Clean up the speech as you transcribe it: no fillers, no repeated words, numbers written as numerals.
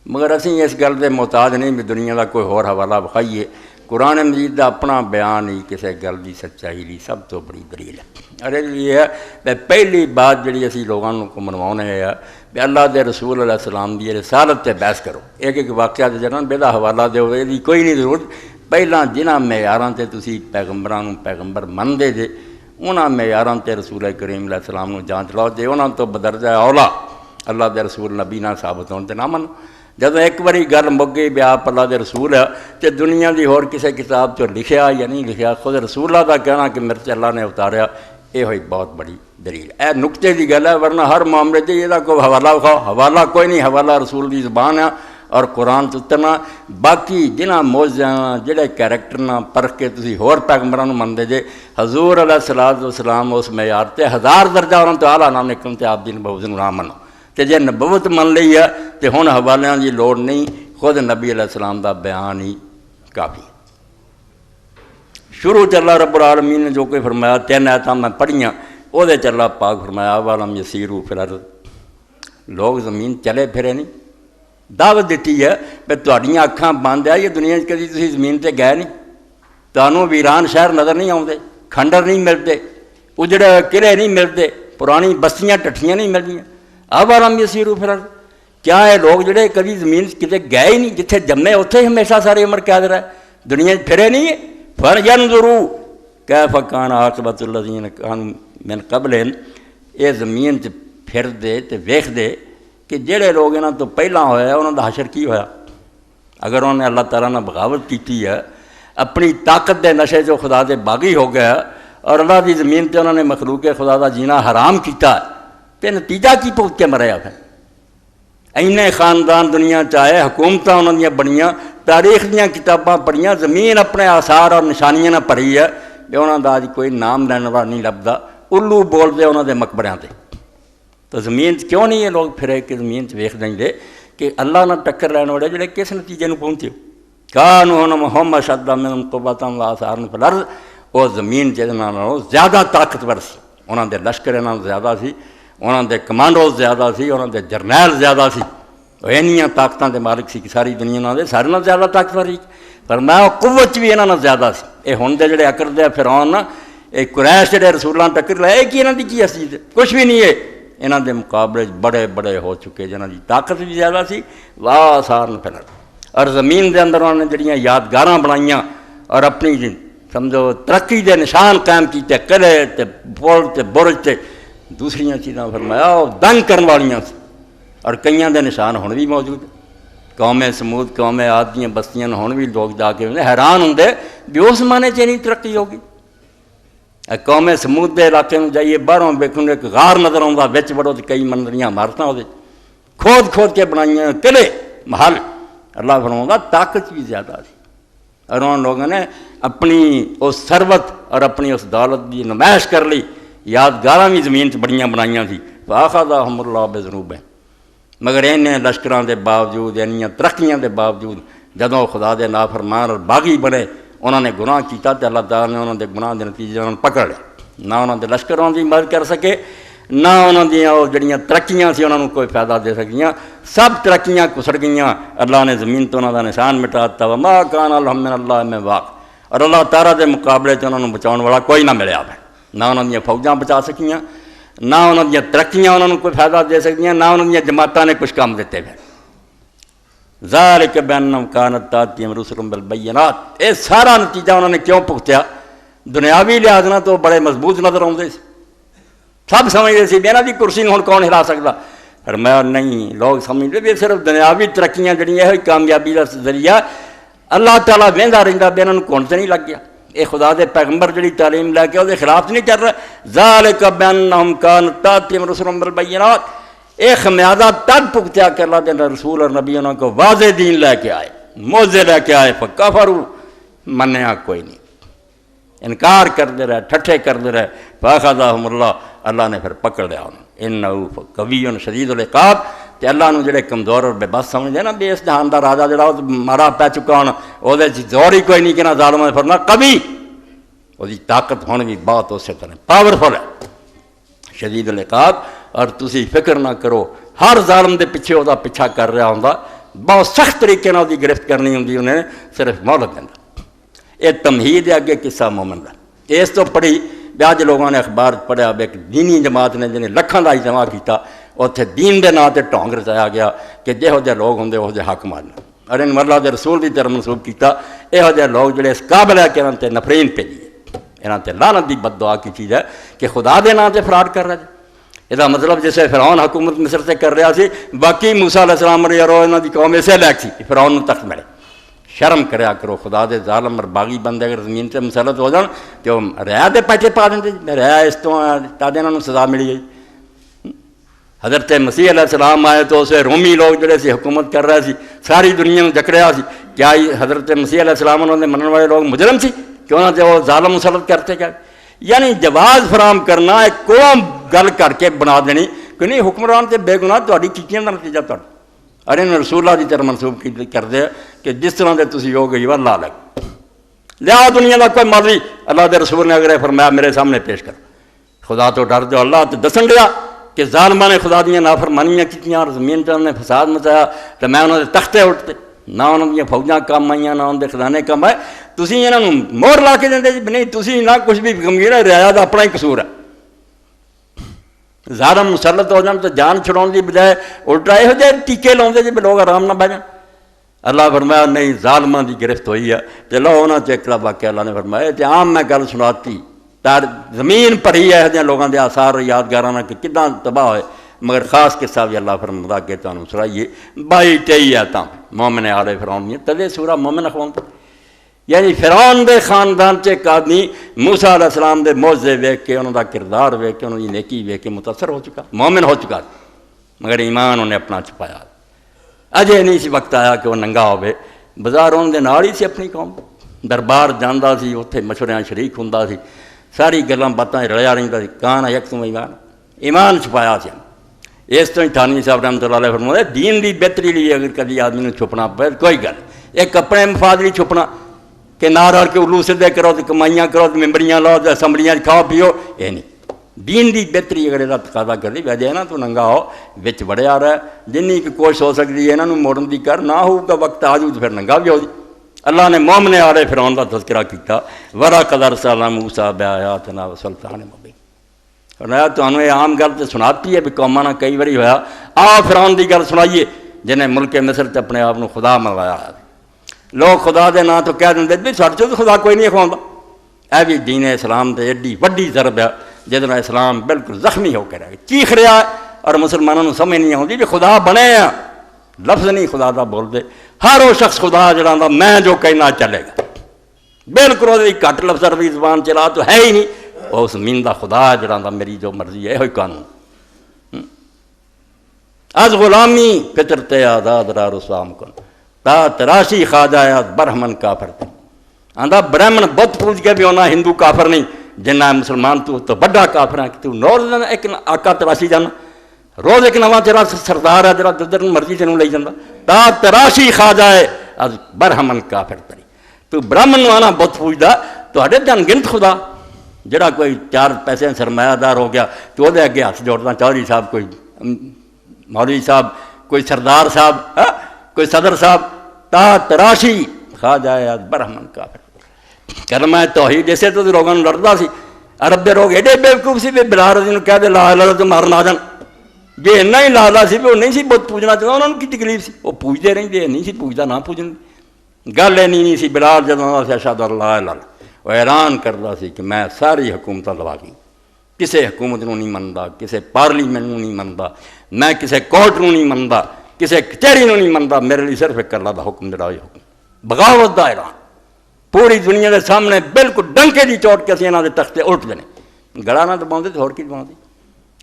مگر اسی اس گل دے محتاج نہیں بھی دنیا دا کوئی ہور حوالہ بخائیے. قرآن مجید دا اپنا بیان ہی کسی گل دی سچائی لی سب تو بڑی دلیل ہے. ارے یہ ہے پہلی بات جڑی اسی لوگاں کو منوانے ہے کہ اللہ دے رسول علیہ السلام دی رسالت تے بحث کرو. ایک ایک واقعہ دے جنان بے دا حوالہ دے ہوئے دی کوئی نہیں ضرورت. پہلا جنہاں معیاراں تے تسی پیغمبراں پیغمبر مندے جے انہاں معیاراں تے رسول کریم علیہ السلام نو جانچ لاؤ. جے انہاں تو بدرجہ اولا اللہ دے رسول نبی نہ ثابت ہون تے نہ منو. جدوں ایک باری گل مک گئی بھی آپ اللہ دے رسول ہے تے دنیا دی ہور کسی کتاب چ لکھیا یا نہیں لکھیا خود رسول اللہ دا کہنا کہ میرے اللہ نے اتاریا یہ ہوئی بہت بڑی دلیل. اے نقطے دی گل ہے ورنہ ہر معاملے تے یہ کوئی حوالہ کھاؤ. حوالہ کوئی نہیں. حوالہ رسول دی زبان ہے اور قرآن تو اترنا. باقی جنہاں موجزاں جڑے کیریکٹر نہ پرکھ کے تسی ہور پیغمبراں نوں مندے جے حضور علیہ الصلوۃ والسلام اس معیار تے 1000 درجہ انہاں تو اعلیٰ نہ نکلن تے آپ دی نبوت نوں نہ منو. تے جے نبوت من لئی ہے تے ہن حوالیاں دی لوڑ نہیں. خود نبی علیہ السلام دا بیان ہی کافی. شروع چ اللہ رب العالمین نے جو کوئی فرمایا 3 آیتاں میں پڑھیاں وہ دے چ اللہ پاک فرمایا اولم یسیروا فی الارض. لوگ زمین چلے پھرے نہیں. دعوت دیتی ہے کہ تہاڈیاں اکھاں بند ہے یہ دنیا کدی تسی زمین تے گئے نہیں. تانوں ویران شہر نظر نہیں آؤندے. کھنڈر نہیں ملتے. اجڑے قلعے نہیں ملتے. پرانی بستیاں ٹٹھیاں نہیں ملدیاں. اولم یسیروا فی الارض. کیا یہ لوگ جڑے کبھی زمین کتے گئے ہی نہیں جتھے جمے اتھے ہمیشہ ساری عمر قید رہے دنیا پھرے نہیں ہے. فَلْيَنْظُرُوا كَيْفَ كَانَ عَاقِبَةُ الَّذِينَ كَانُوا مِنْ قَبْلِهِمْ. یہ زمین پھر دے تے ویکھ دے کہ جڑے لوگ انہاں تو پہلاں ہویا انہاں دا حشر کی ہویا. اگر انہوں نے اللہ تعالیٰ نے بغاوت کیتی ہے اپنی طاقت دے نشے جو خدا دے باغی ہو گیا اور اللہ دی زمین تے انہوں نے مخلوق خدا دا جینا حرام کیتا تے نتیجہ کی بھگت کے مریا پھر. اینے خاندان دنیا چاہے حکومتاں انہوں نے بنیاں تاریخ دیاں کتاباں پڑھیاں زمین اپنے آثار اور نشانیاں نہ پڑھی ہے کہ انہوں دا کوئی نام لینے والا نہیں لبدا. الو بول دے انہوں دے مقبریاں تے. تو زمین کیوں نہیں یہ لوگ پھرے کہ زمین ویکھ دیں دے کہ اللہ نہ ٹکر لینے والے جڑے کس نتیجے نوں پہنچے. کانوا ہم اشد منہم قوۃ وآثارا فی الارض. وہ زمین جہاں نالوں زیادہ طاقتور سی. انہوں دے لشکر انہاں زیادہ سی. انہوں دے کمانڈو زیادہ سی. انہوں دے جرنیل زیادہ سی. اینیاں طاقتاں دے مالک سی کہ ساری دنیا نال سارے نال زیادہ طاقتور سی. پر میں قوت بھی انہاں نال زیادہ سی. یہ ہن دے جڑے اکڑ دے فرعون نا یہ قریش جڑے رسولاں ٹکر لے کہ انہاں دی کی حیثیت ہے کچھ بھی نہیں ہے. انہاں دے مقابلے بڑے بڑے ہو چکے جنہاں دی طاقت بھی زیادہ سی. وآثارا فی الارض. اور زمین دے اندر انہوں نے جڑیاں یادگاراں بنائیاں اور اپنی سمجھو ترقی دے نشان قائم کیتے قلعے تے پل تے برج تے دوسریاں چیزاں فرمایا وہ دنگ کرن والیاں سی. اور کئیاں دے نشان ہن بھی موجود. قوم سمود قوم عاد دیاں بستیاں ہن بھی لوگ جا کے حیران ہوندے بھی اس زمانے چ نہیں ترقی ہوگی. قوم سمود دے علاقے میں جائیے باہروں ویکھو ایک غار نظر آਉਂدا وچ بڑو تے کئی منظریاں عمارتاں وہ کھود کھود کے بنائیاں قلعے محل. اللہ فرماؤں طاقت بھی زیادہ سی. اور ان لوگوں نے اپنی اس ثروت اور اپنی اس دولت کی نمائش کر لی. یادگاراں بھی زمین بڑیاں بنائیاں سی. فَأَخَذَهُمُ اللَّهُ بِذُنُوبِهِمْ. مگر انہیں لشکراں دے باوجود انہیاں ترقیاں دے باوجود جدوں خدا دے نافرمان اور باغی بنے انہوں نے گناہ کیتا تے اللہ تعالیٰ نے انہوں دے گناہ دے نتیجے انہوں نے پکڑ لے. نہ انہوں دے لشکروں دی مدد کر سکے نہ انہوں دیاں وہ جڑیاں ترقیاں سی انہوں نے کوئی فائدہ دے سکیاں. سب ترقیاں کسڑ گئیاں. اللہ نے زمین تو انہوں دا نشان مٹا دتا. وما کان لهم من اللہ من واق. اور اللہ تعالیٰ دے مقابلے چ انہوں نے بچاؤن والا کوئی نہ ملیا. نہ انہوں دیاں فوجاں بچا سکیاں نہ انہوں دیاں ترقیاں انہوں نے کوئی فائدہ دے سکیاں نہ انہوں دیاں جماعتاں نے کچھ کام دیتے ہوئے. ذالک بانہم کانت تاتیہم رسلہم بالبینات. یہ سارا نتیجہ انہوں نے کیوں بھگتیا؟ دنیاوی لحاظ نہ تو بڑے مضبوط نظر آتے سی. سب سمجھتے سی بھی انہاں دی کرسی ہن کون ہلا سکتا. فرمایا نہیں. لوگ سمجھتے بھی صرف دنیاوی ترقیاں جڑیاں یہ کامیابی کا ذریعہ اللہ تعالیٰ وہندا رہندا بھی انہاں نوں کون تے نہیں لگ گیا. یہ خدا دے پیغمبر جڑی تعلیم لے کے وہ خلاف نہیں چل رہا. ذالک بانہم کانت تاتیہم رسلہم بالبینات. یہ خمیازہ تب بھگتیا کہ اللہ دے رسول اور نبی انہوں کو واضح دین لے کے آئے موعظے لے کے آئے. فکفروا. منیا کوئی نہیں. انکار کرتے رہے ٹھٹھے کرتے رہے. فاخذہم اللہ. اللہ نے پھر پکڑ لیا انہوں. انہ قوی شدید العقاب. تے اللہ نو جڑے کمزور اور بے بس سمجھتے نا بھی اس جہان دا راجا جڑا مارا پی چکا ہونا وہ زور ہی کوئی نہیں کہ نہ ظالم نے فرنا کبھی وہ طاقت ہون بھی بہت اسی طرح پاورفل ہے. شدید العقاب. اور تسی فکر نہ کرو ہر ظالم دے پیچھے وہ پیچھا کر رہا ہوں بہت سخت طریقے نال دی گرفت کرنی ہوندی انہیں صرف مہلت دینا۔ یہ تمہید ہے اگے قصہ مومن کا۔ اس تو پڑھی بیاج لوگوں نے اخبار پڑھیا ایک دینی جماعت نے جنہیں لکھاں دا اجتماع کیتا، اتنے دین دے نام تے ڈھونگ رچایا گیا کہ جہو جہ لوگ ہوندے وہ جہ حق ماننا، اور ان اللہ دے رسول دی طرف منسوب کیتا۔ یہو جہ لوگ جڑے اس قابل ہے کہ انہاں تے نفرین بھیجی ہے، انہاں تے لعنت دی بد دعا کی چیز ہے کہ خدا دے نام تے فراڈ کر رہا جی۔ یہ مطلب جیسے فرعون حکومت مصر سے کر رہا سی، باقی موسیٰ علیہ السلام یارو انہاں دی قوم اسے لائق سی فرعون نوں تخت ملے۔ شرم کریا کرو، خدا دے ظالم اور باغی بندے اگر زمین سے مسلط ہو جان کہ وہ ریا دے پیچھے پا دیں جی، ریا اس تو تاکہ انہوں سزا ملی گئی۔ حضرت مسیح علیہ السلام آئے تو اسے رومی لوگ جڑے سی حکومت کر رہے سی، ساری دنیا میں جکڑیا سی، کیا حضرت مسیح علیہ السلام انہوں نے منن والے لوگ مجرم سی کہ انہوں نے وہ ظالم مسلط کرتے کیا؟ یعنی جواز فراہم کرنا ایک قوم گل کر کے بنا دینی کہ نہیں حکمران سے بے گناہ تہاڈی کیتیاں دا نتیجہ تہاڈا، اور انہوں نے رسول اللہ کی طرح منسوب کر دے کہ جس طرح دے تسی ہو گئی اللہ لگ لیا دنیا کا کوئی مرضی اللہ دے رسول نے اگر فرمایا میرے سامنے پیش کر، خدا تو ڈر جو اللہ تو دسن گیا کہ ظالماں نے خدا دیاں نافرمانیاں کیتیاں اور زمین تے انہوں نے فساد مچایا تو میں انہوں نے تختے اٹھتے، نہ انہوں نے فوجاں کام آئیاں نہ انہوں نے خزانے کام آئے، تسی انہوں نے مور لا کے دیں جی نہیں تسی نہ کچھ بھی گمگیر ہے، رعایا دا اپنا ہی قصور ہے۔ ظالم مسلط ہو جان تو جان چھڑاؤن دی بجائے الٹا یہ جائے ٹیکے لاؤندے جی لوگ آرام نہ بہ جان۔ اللہ فرمایا نہیں ظالماں دی گرفت ہوئی ہے تے لو انہاں تے ایک واقعہ اللہ نے فرمایا تے عام میں گل سناتی تار زمین پری ہے جہاں لوگوں دے آثار اور یادگاراں کہ کداں تباہ ہوئے، مگر خاص قصہ بھی اللہ فرماتا کہ تانوں سنائیے 22 آیتاں مومن آل فرعون دیاں تدے سورہ مومن اخواندا، یعنی فرعون دے خاندان چ ایک آدمی موسیٰ علیہ السلام دے معجزے ویکھ کے انہوں دا کردار ویکھ کے انہوں دی نیکی ویکھ کے متاثر ہو چکا، مومن ہو چکا، مگر ایمان انہیں اپنا چھپایا۔ اجے نہیں سی وقت آیا کہ وہ ننگا ہوئے، بازار انہوں دے نال ہی سی اپنی قوم، دربار جاندا سی، اتنے مشوریاں شریک ہوندا سی، ساری گلاں باتاں رلیا رہندا سی، کان یکسم ایمان چھپایا سی۔ اس تو ہی تھانوی صاحب رحمۃ اللہ علیہ فرمایا دین دی بہتری لیے اگر کبھی آدمی نے چھپنا پے کوئی گل ایک اپنے مفاد لیے چھپنا کہ نہ رل کے الو سدھے کرو تو کمائیاں کرو تو ممبریاں لاؤ تو اسمبلیاں کھاؤ پیو، یہ نہیں۔ دین دی بہتری اگر یہ تقاضا کر دی وجہ نا تو ننگا ہو بچ بڑے آ رہا ہے جنی کی کوشش ہو سکتی ہے انہوں موڑن دی کر نہ ہوگا وقت آ جاؤ تو پھر ننگا بھی ہو جی۔ اللہ نے مومن آلے فرعون کا تذکرہ کیتا وَلَقَدْ أَرْسَلْنَا مُوسَىٰ بِآيَاتِنَا وَسُلْطَانٍ مُبِينٍ۔ فرمایا تمہیں یہ عام گل تو سناتی ہے بھی قوماں نہ کئی باری ہویا آ فرعون دی گل سنائیے جنہیں ملک مصر تے اپنے آپ کو خدا منوایا ہے، لوگ خدا دے نا تو کہہ دیں بھی سارے تو خدا کوئی نہیں کھواؤں، اے بھی دین اسلام تے ایڈی وڈی ضرب ہے جہاں اسلام بالکل زخمی ہو کے رہ گیا، چیخ رہا ہے اور مسلمانوں کو سمجھ نہیں آتی بھی خدا بنے ہیں، لفظ نہیں خدا دا بول دے، ہر وہ شخص خدا جڑا دا میں جو کہنا چلے گا، بالکل وہ گھٹ لفظ عربی زبان چلا تو ہے ہی نہیں، وہ اس زمین دا خدا جڑا دا میری جو مرضی ہے یہ قانون۔ از غلامی فطرت آزاد را رسوام کن تا تراشی خواجہ از برہمن کافر تھی، آندا برہمن بت پوج کے بھی ہونا ہندو کافر نہیں، جنہ مسلمان تو بڑا کافر ہے کہ تو روز ایک آقا تراشی جانا، روز ایک نواں تیرا سردار ہے جڑا جدھر مرضی تینوں لے جانا، تا تراشی خواجہ ہے از برہمن کافر تری، تو برہمن آنا بت پوجدا تواڈے دن گنت خدا جڑا کوئی 4 پیسے سرمایہ دار ہو گیا تو وہ اگے ہاتھ جوڑنا چودھری صاحب کوئی مولوی صاحب کوئی سردار صاحب کوئی صدر صاحب تا تراشی خواجہ ہے از برہمن کافر۔ کلمہ توحید جیسے تو لوگوں نے لڑتا سی، عرب دے لوگ ایڈے بیوقوف سی بھی بلا رضی نے کہہ دے لا الہ تو مارن آ جان، جی اینا ہی لا سی بھی وہ نہیں سی بت پوجنا چاہتا، انہوں نے کی تکلیف سی، وہ پوجتے رہتے نہیں سی پوجتا نہ پوجن، گل نہیں سی بلال جدوں سے اشہد اللہ الہ وہ اعلان کرتا سی کہ میں ساری حکومت لوا گئی، کسی حکومت نو نہیں منتا، کسی پارلیمنٹ نو نہیں منتا، میں کسی کورٹ نو نہیں منتا، کسی کچہری نو نہیں منتا، میرے لیے صرف ایک اللہ دا حکم جڑا حکم بغاوت دا اعلان پوری دنیا کے سامنے بالکل ڈنکے دی چوٹ کے اسی انہاں دے تختے الٹ دینے، گلا نہ دباؤندے تے ہور کی دباؤندے۔